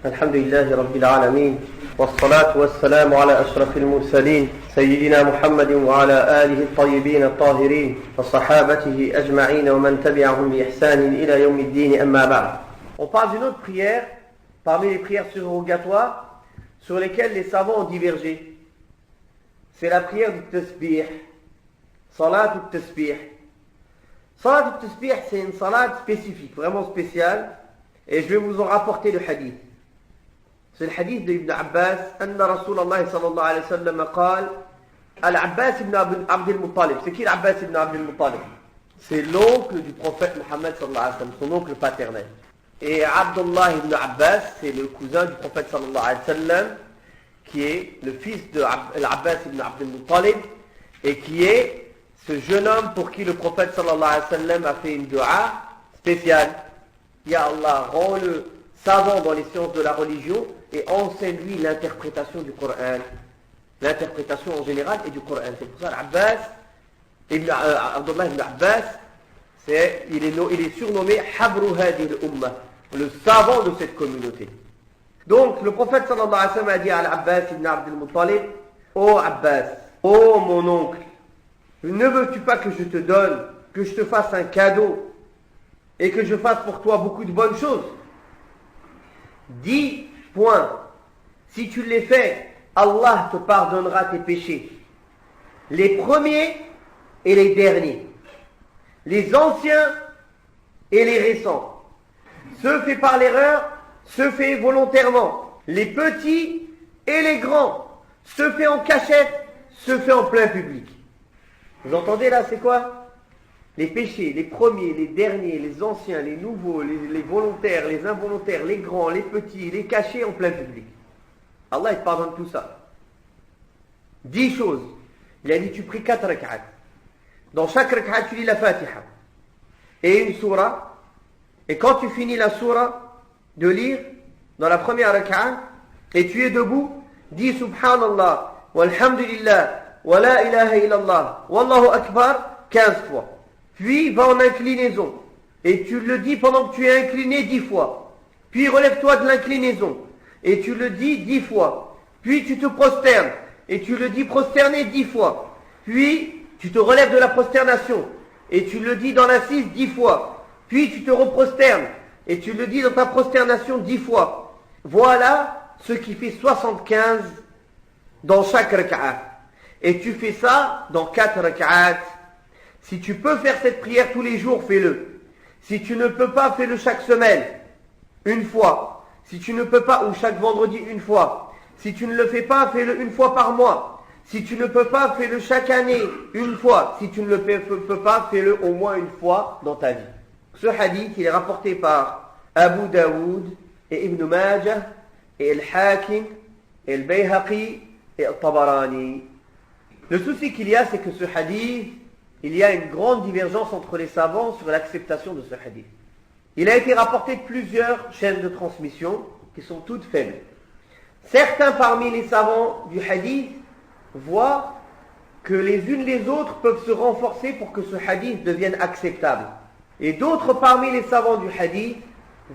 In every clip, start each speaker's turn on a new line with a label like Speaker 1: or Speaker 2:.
Speaker 1: الحمد لله رب العالمين والصلاة والسلام على أشرف المرسلين سيدنا محمد وعلى آله الطيبين الطاهرين وصحابته أجمعين ومن تبعهم بإحسان إلى يوم الدين أما بعد. On parle d'une autre prière parmi les prières surrogatoires sur lesquelles les savants ont divergé. C'est la prière du tasbih, salat ou tasbih. Salat ou tasbih, c'est une salat spécifique, vraiment spéciale, et je vais vous en rapporter le hadith. C'est le hadith d'Ibn Abbas, أن رسول الله صلى الله عليه وسلم قال العباس ibn عبد المطلب. C'est qui l'Abbas ibn Abd al-Muttalib? C'est l'oncle du prophète Mohammed sallallahu alayhi wa sallam, son oncle paternel. Et Abdullah ibn Abbas, c'est le cousin du prophète sallallahu alayhi wa sallam, qui est le fils de l'Abbas ibn Abd al-Muttalib, et qui est ce jeune homme pour qui le prophète sallallahu alayhi wa sallam a fait une dua spéciale. Ya Allah, rends-le savant dans les sciences de la religion et enseigne-lui l'interprétation du Coran. L'interprétation en général et du Coran. C'est pour ça Abdullah ibn Abbas, il est surnommé Habru Hadi al-Ummah, le savant de cette communauté. Donc le prophète sallallahu alayhi wa sallam a dit à l'Abbas ibn Abd al-Muttalib: Ô Abbas, ô mon oncle, ne veux-tu pas que je te donne, que je te fasse un cadeau et que je fasse pour toi beaucoup de bonnes choses? 10 points. Si tu les fais, Allah te pardonnera tes péchés. Les premiers et les derniers. Les anciens et les récents. Ceux faits par l'erreur, ceux faits volontairement. Les petits et les grands. Ceux faits en cachette, ceux faits en plein public. Vous entendez là, c'est quoi? Les péchés, les premiers, les derniers, les anciens, les nouveaux, les volontaires, les involontaires, les grands, les petits, les cachés en plein public. Allah il te pardonne tout ça. 10 choses. Il a dit tu pries 4 rak'at. Dans chaque rak'at tu lis la Fatiha et une surah. Et quand tu finis la surah de lire dans la première rak'at et tu es debout, dis Subhanallah, walhamdulillah, wa la ilaha illallah, wallahu akbar 15 fois. Puis va en inclinaison. Et tu le dis pendant que tu es incliné 10 fois. Puis relève-toi de l'inclinaison. Et tu le dis 10 fois. Puis tu te prosternes. Et tu le dis prosterné 10 fois. Puis tu te relèves de la prosternation. Et tu le dis dans l'assise 10 fois. Puis tu te reprosternes. Et tu le dis dans ta prosternation 10 fois. Voilà ce qui fait 75 dans chaque rak'at. Et tu fais ça dans 4 rak'at. Si tu peux faire cette prière tous les jours, fais-le. Si tu ne peux pas, fais-le chaque semaine, une fois. Si tu ne peux pas, ou chaque vendredi, une fois. Si tu ne le fais pas, fais-le une fois par mois. Si tu ne peux pas, fais-le chaque année, une fois. Si tu ne le peux pas, fais-le au moins une fois dans ta vie. Ce hadith, il est rapporté par Abu Daoud et Ibn Majah et Al-Hakim et Al-Bayhaqi et Al-Tabarani. Le souci qu'il y a, c'est que ce hadith, il y a une grande divergence entre les savants sur l'acceptation de ce hadith. Il a été rapporté de plusieurs chaînes de transmission qui sont toutes faibles. Certains parmi les savants du hadith voient que les unes les autres peuvent se renforcer pour que ce hadith devienne acceptable. Et d'autres parmi les savants du hadith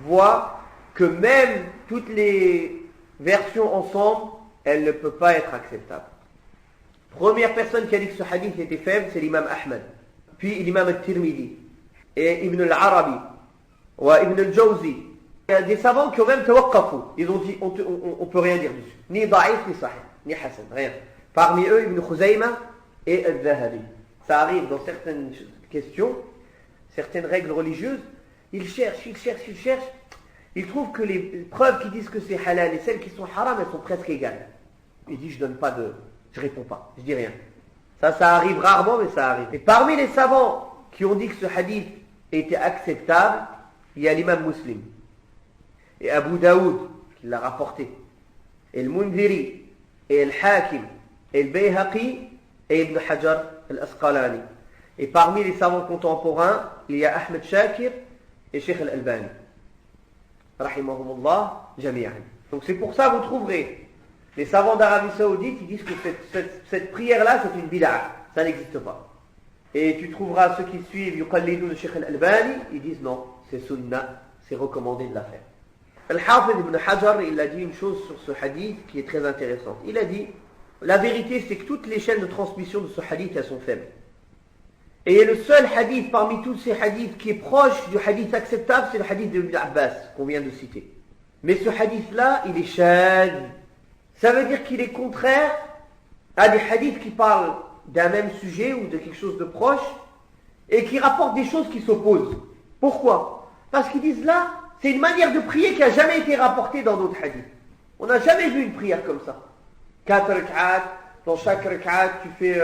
Speaker 1: voient que même toutes les versions ensemble, elles ne peuvent pas être acceptables. Première personne qui a dit que ce hadith était faible, c'est l'imam Ahmed. Puis l'imam al-Tirmidhi, et Ibn al-Arabi, ou Ibn al-Jawzi. Il y a des savants qui ont même tawaqqafu. Ils ont dit, on peut rien dire dessus. Ni da'if, ni sahih, ni hasan, rien. Parmi eux, Ibn Khuzayma et al-Zahabi. Ça arrive dans certaines questions, certaines règles religieuses. Ils cherchent. Ils trouvent que les preuves qui disent que c'est halal et celles qui sont haram, elles sont presque égales. Ils disent, je réponds pas, je dis rien. Ça arrive rarement, mais ça arrive. Et parmi les savants qui ont dit que ce hadith était acceptable, il y a l'imam Muslim, et Abu Daoud, qui l'a rapporté, et le Mundhiri, et le Hakim, et le Bayhaqi, et Ibn Hajar al-Asqalani. Et parmi les savants contemporains, il y a Ahmed Shakir et Sheikh al-Albani. Rahimahumullah jami'an. Donc c'est pour ça que vous trouverez les savants d'Arabie Saoudite, ils disent que cette prière-là, c'est une bid'a. Ça n'existe pas. Et tu trouveras ceux qui suivent Yuqallidun de Sheikh al-Albani, ils disent non, c'est sunnah, c'est recommandé de la faire. Al-Hafid ibn Hajar, il a dit une chose sur ce hadith qui est très intéressante. Il a dit, la vérité c'est que toutes les chaînes de transmission de ce hadith, elles sont faibles. Et le seul hadith parmi tous ces hadiths qui est proche du hadith acceptable, c'est le hadith de Ibn Abbas qu'on vient de citer. Mais ce hadith-là, il est shadh. Ça veut dire qu'il est contraire à des hadiths qui parlent d'un même sujet ou de quelque chose de proche et qui rapportent des choses qui s'opposent. Pourquoi? Parce qu'ils disent là, c'est une manière de prier qui n'a jamais été rapportée dans d'autres hadiths. On n'a jamais vu une prière comme ça. 4 rak'at, dans chaque rak'at, tu fais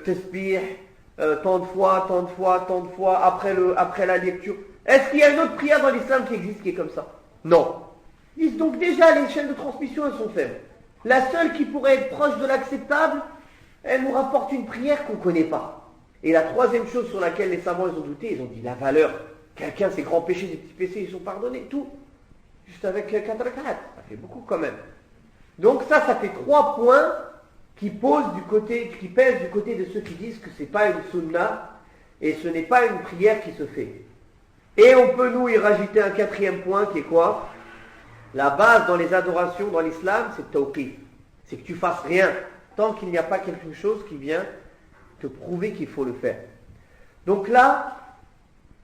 Speaker 1: tasbih, tant de fois, après la lecture. Est-ce qu'il y a une autre prière dans l'islam qui existe qui est comme ça? Non. Ils disent donc déjà les chaînes de transmission elles sont faibles. La seule qui pourrait être proche de l'acceptable, elle nous rapporte une prière qu'on ne connaît pas. Et la troisième chose sur laquelle les savants ils ont douté, ils ont dit la valeur. Quelqu'un, ses grands péchés, ses petits péchés, ils sont pardonnés, tout. Juste avec 4 rak'at, ça fait beaucoup quand même. Donc ça fait 3 points qui pèsent du côté de ceux qui disent que ce n'est pas une sunna et ce n'est pas une prière qui se fait. Et on peut nous y rajouter un 4e point qui est quoi? La base dans les adorations dans l'islam, c'est le tawqif. C'est que tu fasses rien tant qu'il n'y a pas quelque chose qui vient te prouver qu'il faut le faire. Donc là,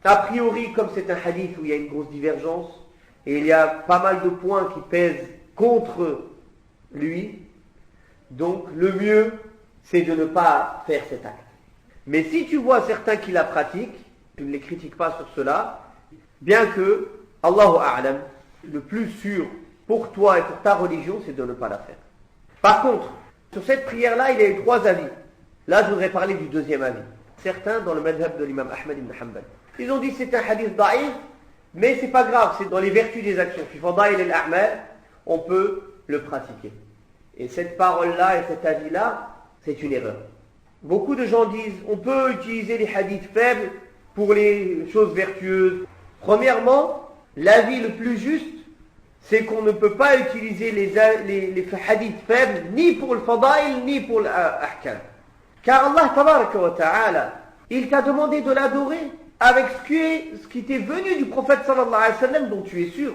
Speaker 1: a priori, comme c'est un hadith où il y a une grosse divergence, et il y a pas mal de points qui pèsent contre lui, donc le mieux, c'est de ne pas faire cet acte. Mais si tu vois certains qui la pratiquent, tu ne les critiques pas sur cela, bien que, Allahu A'lam, le plus sûr pour toi et pour ta religion, c'est de ne pas la faire. Par contre, sur cette prière-là, il y a eu 3 avis. Là, je voudrais parler du 2e avis. Certains, dans le madhab de l'imam Ahmad ibn Hanbal, ils ont dit que c'est un hadith da'if, mais c'est pas grave, c'est dans les vertus des actions. Fi fadail al-a'mal, on peut le pratiquer. Et cette parole-là et cet avis-là, c'est une erreur. Beaucoup de gens disent, on peut utiliser les hadiths faibles pour les choses vertueuses. Premièrement, l'avis le plus juste, c'est qu'on ne peut pas utiliser les hadiths faibles ni pour le fadail ni pour l'ahkam. Car Allah tabaraka wa ta'ala, il t'a demandé de l'adorer avec ce qui t'est venu du prophète sallallahu alayhi wa sallam dont tu es sûr.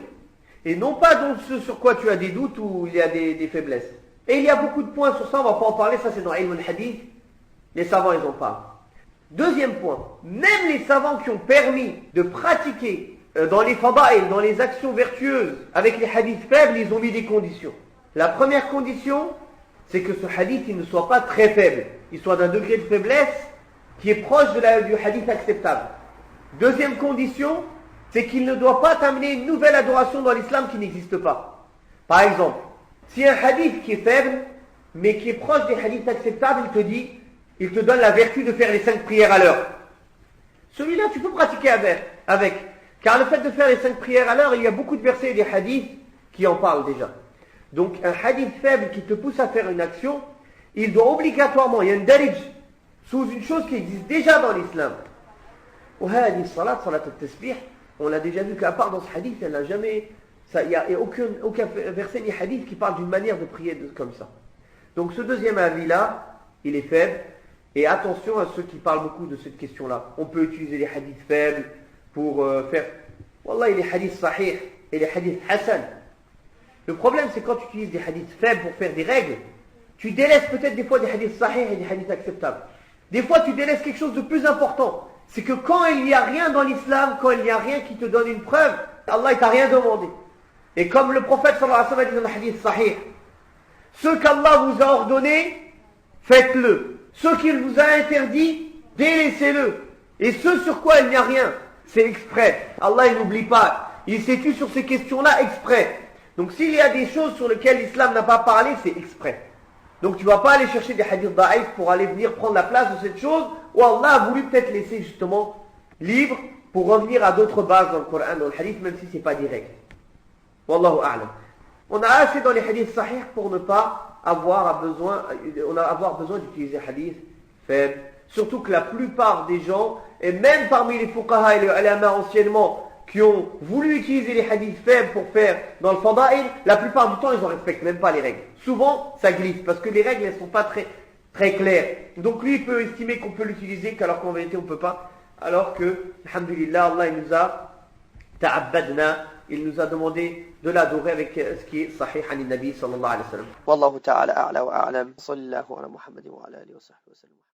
Speaker 1: Et non pas dans ce sur quoi tu as des doutes ou il y a des faiblesses. Et il y a beaucoup de points sur ça, on ne va pas en parler, ça c'est dans Ilm al-Hadith. Les savants ils en parlent. 2e point, même les savants qui ont permis de pratiquer dans les fada'il, dans les actions vertueuses, avec les hadiths faibles, ils ont mis des conditions. La première condition, c'est que ce hadith il ne soit pas très faible. Il soit d'un degré de faiblesse qui est proche du hadith acceptable. 2e condition, c'est qu'il ne doit pas t'amener une nouvelle adoration dans l'islam qui n'existe pas. Par exemple, si un hadith qui est faible, mais qui est proche des hadiths acceptables, il te donne la vertu de faire les 5 prières à l'heure. Celui-là, tu peux pratiquer avec. Car le fait de faire les 5 prières à l'heure, il y a beaucoup de versets et des hadiths qui en parlent déjà. Donc un hadith faible qui te pousse à faire une action, il doit obligatoirement, il y a une darij, sous une chose qui existe déjà dans l'islam. Salat al-tasbih, on l'a déjà vu qu'à part dans ce hadith, elle n'a jamais, il n'y a aucun verset ni hadith qui parle d'une manière de prier comme ça. Donc ce 2e avis-là, il est faible. Et attention à ceux qui parlent beaucoup de cette question-là. On peut utiliser les hadiths faibles pour faire... Wallah, les hadiths sahih et les hadiths hasan. Le problème, c'est quand tu utilises des hadiths faibles pour faire des règles, tu délaisses peut-être des fois des hadiths sahih et des hadiths acceptables. Des fois, tu délaisses quelque chose de plus important. C'est que quand il n'y a rien dans l'islam, quand il n'y a rien qui te donne une preuve, Allah ne t'a rien demandé. Et comme le prophète sallallahu alayhi wa sallam dit dans le hadith sahih, ce qu'Allah vous a ordonné, faites-le. Ce qu'il vous a interdit, délaissez-le. Et ce sur quoi il n'y a rien, c'est exprès. Allah il n'oublie pas. Il s'est tu sur ces questions-là exprès. Donc s'il y a des choses sur lesquelles l'islam n'a pas parlé, c'est exprès. Donc tu ne vas pas aller chercher des hadiths da'if pour aller venir prendre la place de cette chose où Allah a voulu peut-être laisser justement libre pour revenir à d'autres bases dans le Coran, dans le hadith, même si ce n'est pas direct. Wallahu a'lam. On a assez dans les hadiths sahih pour ne pas avoir besoin d'utiliser hadith faible. Surtout que la plupart des gens, et même parmi les fuqaha et les ulama anciennement, qui ont voulu utiliser les hadiths faibles pour faire dans le fada'il, la plupart du temps, ils ne respectent même pas les règles. Souvent, ça glisse, parce que les règles, elles ne sont pas très, très claires. Donc lui, il peut estimer qu'on peut l'utiliser, qu'alors qu'en vérité, on ne peut pas. Alors que, alhamdulillah, Allah il nous a ta'abbadna, il nous a demandé de l'adorer avec ce qui est sahih an nabi sallallahu alayhi wa sallam. Wallahu ta'ala a'la wa a'lam. Sallallahu ala Muhammadin wa ala alihi wa sahbihi wa sallam.